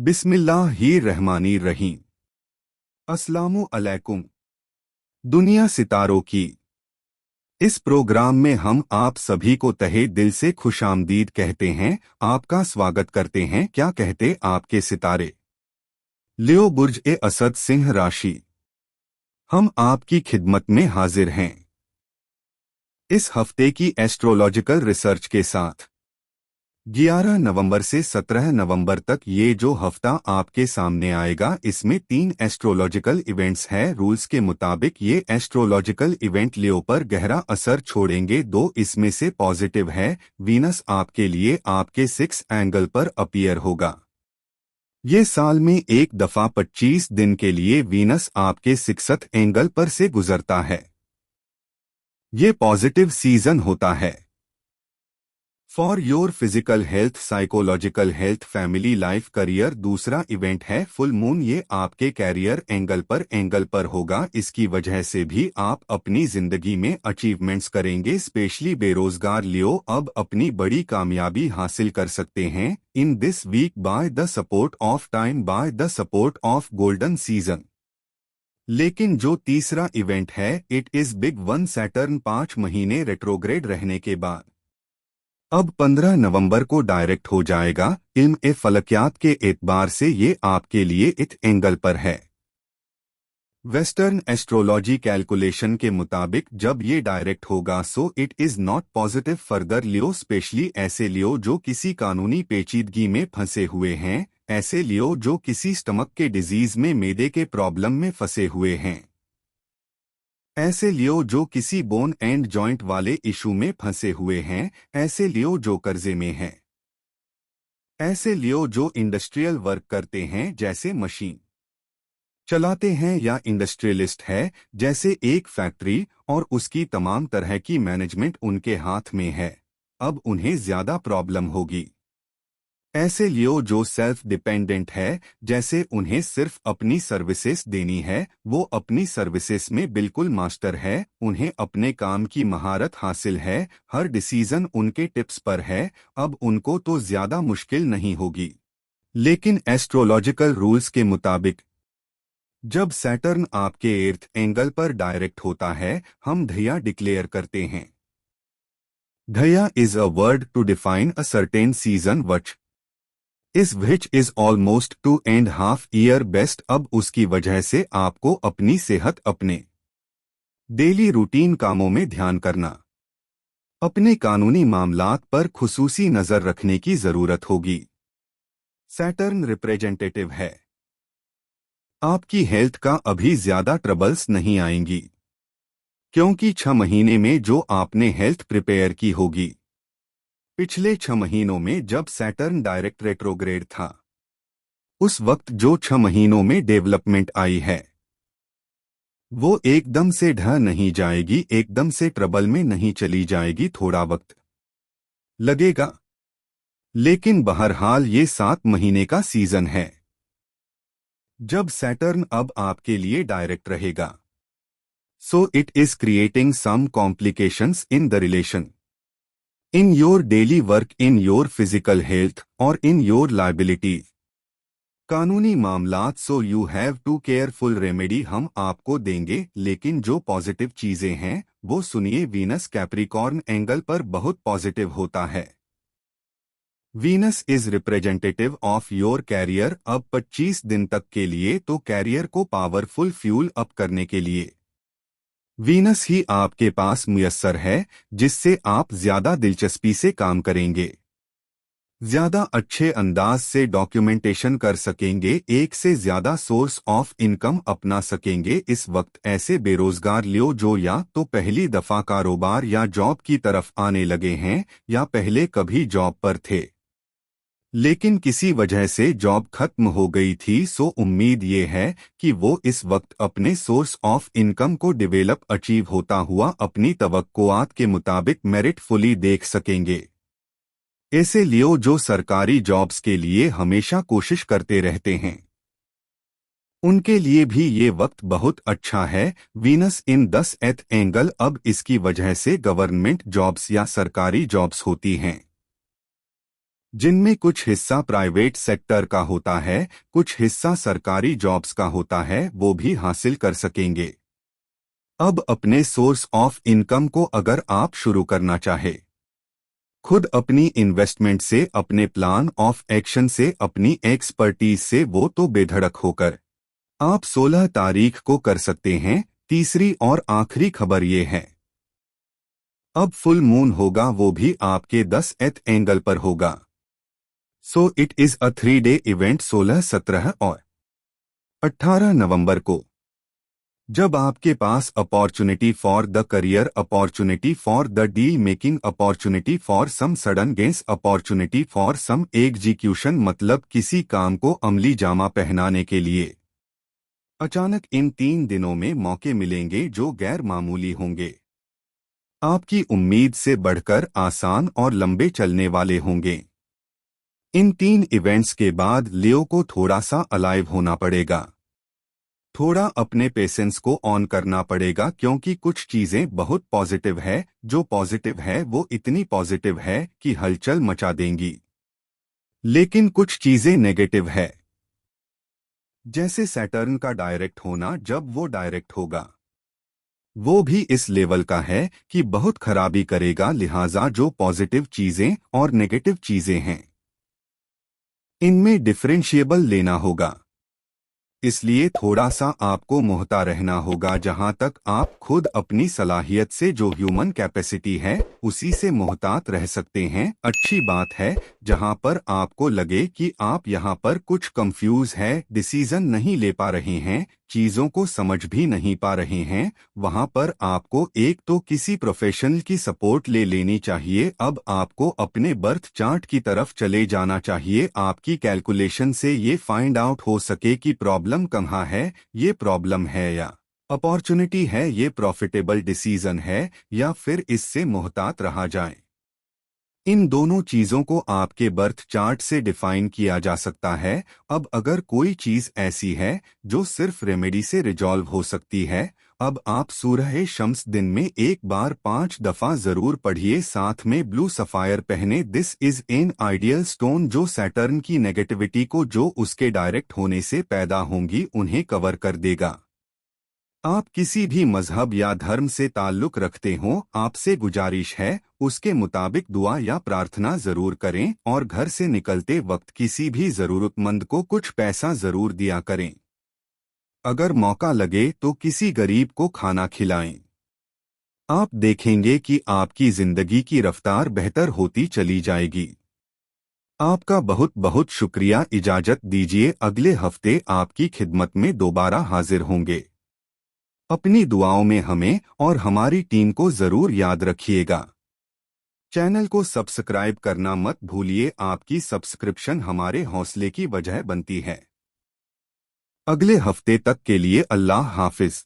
बिस्मिल्लाहिर्रहमानिर्रहीम। अस्सलामु अलैकुम। दुनिया सितारों की इस प्रोग्राम में हम आप सभी को तहे दिल से खुशामदीद कहते हैं, आपका स्वागत करते हैं। क्या कहते आपके सितारे? लियो बुर्ज ए असद सिंह राशि, हम आपकी खिदमत में हाजिर हैं इस हफ्ते की एस्ट्रोलॉजिकल रिसर्च के साथ। 11 नवंबर से 17 नवंबर तक ये जो हफ्ता आपके सामने आएगा, इसमें 3 एस्ट्रोलॉजिकल इवेंट्स हैं। रूल्स के मुताबिक ये एस्ट्रोलॉजिकल इवेंट लियो पर गहरा असर छोड़ेंगे। 2 इसमें से पॉजिटिव है। वीनस आपके लिए आपके 6 एंगल पर अपीयर होगा। ये साल में एक दफा 25 दिन के लिए वीनस आपके 6th एंगल पर से गुजरता है। ये पॉजिटिव सीजन होता है for your physical health, psychological health, family life, career. दूसरा इवेंट है फुल मून। ये आपके कैरियर एंगल पर होगा। इसकी वजह से भी आप अपनी जिंदगी में अचीवमेंट्स करेंगे। स्पेशली बेरोजगार लियो अब अपनी बड़ी कामयाबी हासिल कर सकते हैं in this week by the support of time, by the support of golden season. लेकिन जो तीसरा इवेंट है, it is big one. Saturn 5 महीने रेट्रोग्रेड रहने के बाद अब 15 नवंबर को डायरेक्ट हो जाएगा। इल्म ए फलकियात के एतबार से ये आपके लिए इथ एंगल पर है। वेस्टर्न एस्ट्रोलॉजी कैलकुलेशन के मुताबिक जब ये डायरेक्ट होगा, so it is not positive further Leo. Specially ऐसे लियो जो किसी कानूनी पेचीदगी में फंसे हुए हैं, ऐसे लियो जो किसी स्टमक के डिजीज में, मैदे के प्रॉब्लम में फंसे हुए हैं, ऐसे लियो जो किसी बोन एंड जॉइंट वाले इशू में फंसे हुए हैं, ऐसे लियो जो कर्जे में हैं, ऐसे लियो जो इंडस्ट्रियल वर्क करते हैं जैसे मशीन चलाते हैं, या इंडस्ट्रियलिस्ट है जैसे एक फैक्ट्री और उसकी तमाम तरह की मैनेजमेंट उनके हाथ में है। अब उन्हें ज्यादा प्रॉब्लम होगी। ऐसे लियो जो सेल्फ डिपेंडेंट है, जैसे उन्हें सिर्फ अपनी सर्विसेज देनी है, वो अपनी सर्विसेज में बिल्कुल मास्टर है, उन्हें अपने काम की महारत हासिल है, हर डिसीजन उनके टिप्स पर है। अब उनको तो ज्यादा मुश्किल नहीं होगी। लेकिन एस्ट्रोलॉजिकल रूल्स के मुताबिक जब सैटर्न आपके 8th एंगल पर डायरेक्ट होता है, हम धैया डिक्लेयर करते हैं। Dhaiya is a word to define a certain season which is almost 2.5 year best। अब उसकी वजह से आपको अपनी सेहत, अपने डेली रूटीन कामों में ध्यान करना, अपने कानूनी मामलात पर खुसूसी नजर रखने की जरूरत होगी। सैटर्न रिप्रेजेंटेटिव है। आपकी हेल्थ का अभी ज्यादा ट्रबल्स नहीं आएंगी, क्योंकि 6 महीने में जो आपने हेल्थ प्रिपेयर की होगी। पिछले 6 महीनों में जब सैटर्न डायरेक्ट रेट्रोग्रेड था, उस वक्त जो 6 महीनों में डेवलपमेंट आई है, वो एकदम से ढह नहीं जाएगी, एकदम से ट्रबल में नहीं चली जाएगी, थोड़ा वक्त लगेगा। लेकिन बहरहाल ये 7 महीने का सीजन है जब सैटर्न अब आपके लिए डायरेक्ट रहेगा। So it is creating some complications in the relation, in your daily work, in your physical health, or in your liabilities। कानूनी मामलात। So you have to careful remedy हम आपको देंगे। लेकिन जो पॉजिटिव चीजें हैं वो सुनिए। वीनस कैप्रिकॉर्न एंगल पर बहुत पॉजिटिव होता है। Venus is representative of your career. अब 25 दिन तक के लिए तो कैरियर को पावरफुल फ्यूल अप करने के लिए वीनस ही आपके पास मुयस्सर है, जिससे आप ज्यादा दिलचस्पी से काम करेंगे, ज्यादा अच्छे अंदाज से डॉक्यूमेंटेशन कर सकेंगे, एक से ज्यादा सोर्स ऑफ इनकम अपना सकेंगे। इस वक्त ऐसे बेरोजगार लियो जो या तो पहली दफा कारोबार या जॉब की तरफ आने लगे हैं, या पहले कभी जॉब पर थे लेकिन किसी वजह से जॉब खत्म हो गई थी, सो उम्मीद ये है कि वो इस वक्त अपने सोर्स ऑफ इनकम को डेवलप अचीव होता हुआ अपनी तवक्कुआत के मुताबिक मेरिटफुली देख सकेंगे। ऐसे लियो जो सरकारी जॉब्स के लिए हमेशा कोशिश करते रहते हैं, उनके लिए भी ये वक्त बहुत अच्छा है। वीनस इन 10th एंगल अब इसकी वजह से गवर्नमेंट जॉब्स या सरकारी जॉब्स होती हैं। जिनमें कुछ हिस्सा प्राइवेट सेक्टर का होता है, कुछ हिस्सा सरकारी जॉब्स का होता है, वो भी हासिल कर सकेंगे। अब अपने सोर्स ऑफ इनकम को अगर आप शुरू करना चाहे, खुद अपनी इन्वेस्टमेंट से, अपने प्लान ऑफ एक्शन से, अपनी एक्सपर्टीज से, वो तो बेधड़क होकर आप 16 तारीख को कर सकते हैं। तीसरी और आखिरी खबर ये है, अब फुल मून होगा, वो भी आपके 10th एंगल पर होगा। So it is a 3 day event 16, 17 और 18 नवंबर को। जब आपके पास opportunity for the career, opportunity for the deal making, opportunity for some sudden gains, opportunity for some execution, मतलब किसी काम को अमली जामा पहनाने के लिए अचानक इन 3 दिनों में मौके मिलेंगे जो गैर मामूली होंगे, आपकी उम्मीद से बढ़कर आसान और लंबे चलने वाले होंगे। इन 3 इवेंट्स के बाद लियो को थोड़ा सा अलाइव होना पड़ेगा, थोड़ा अपने पेशेंस को ऑन करना पड़ेगा, क्योंकि कुछ चीजें बहुत पॉजिटिव है। जो पॉजिटिव है वो इतनी पॉजिटिव है कि हलचल मचा देंगी, लेकिन कुछ चीजें नेगेटिव है, जैसे सैटर्न का डायरेक्ट होना। जब वो डायरेक्ट होगा वो भी इस लेवल का है कि बहुत खराबी करेगा, लिहाजा जो पॉजिटिव चीजें और नेगेटिव चीजें हैं इनमें डिफरेंशिएबल लेना होगा। इसलिए थोड़ा सा आपको मुहता रहना होगा, जहां तक आप खुद अपनी सलाहियत से, जो ह्यूमन कैपेसिटी है, उसी से मुहतात रह सकते हैं। अच्छी बात है, जहां पर आपको लगे कि आप यहां पर कुछ कंफ्यूज है, डिसीजन नहीं ले पा रहे हैं, चीजों को समझ भी नहीं पा रहे हैं, वहां पर आपको एक तो किसी प्रोफेशनल की सपोर्ट ले लेनी चाहिए। अब आपको अपने बर्थ चार्ट की तरफ चले जाना चाहिए, आपकी कैलकुलेशन से ये फाइंड आउट हो सके कि प्रॉब्लम कहाँ है, ये प्रॉब्लम है या अपॉर्चुनिटी है, ये प्रॉफिटेबल डिसीजन है या फिर इससे मुहतात रहा जाए। इन दोनों चीजों को आपके बर्थ चार्ट से डिफाइन किया जा सकता है। अब अगर कोई चीज ऐसी है जो सिर्फ रेमेडी से रिजॉल्व हो सकती है, अब आप सूरह शम्स दिन में एक बार 5 दफा जरूर पढ़िए, साथ में ब्लू सफायर पहने। This is an ideal stone जो सैटर्न की नेगेटिविटी को, जो उसके डायरेक्ट होने से पैदा होंगी, उन्हें कवर कर देगा। आप किसी भी मजहब या धर्म से ताल्लुक रखते हो, आपसे गुजारिश है उसके मुताबिक दुआ या प्रार्थना जरूर करें, और घर से निकलते वक्त किसी भी जरूरतमंद को कुछ पैसा जरूर दिया करें। अगर मौका लगे तो किसी गरीब को खाना खिलाएं। आप देखेंगे कि आपकी जिंदगी की रफ्तार बेहतर होती चली जाएगी। आपका बहुत बहुत शुक्रिया, इजाजत दीजिए, अगले हफ्ते आपकी खिदमत में दोबारा हाजिर होंगे। अपनी दुआओं में हमें और हमारी टीम को जरूर याद रखिएगा। चैनल को सब्सक्राइब करना मत भूलिए, आपकी सब्सक्रिप्शन हमारे हौसले की वजह बनती है। अगले हफ्ते तक के लिए अल्लाह हाफिज।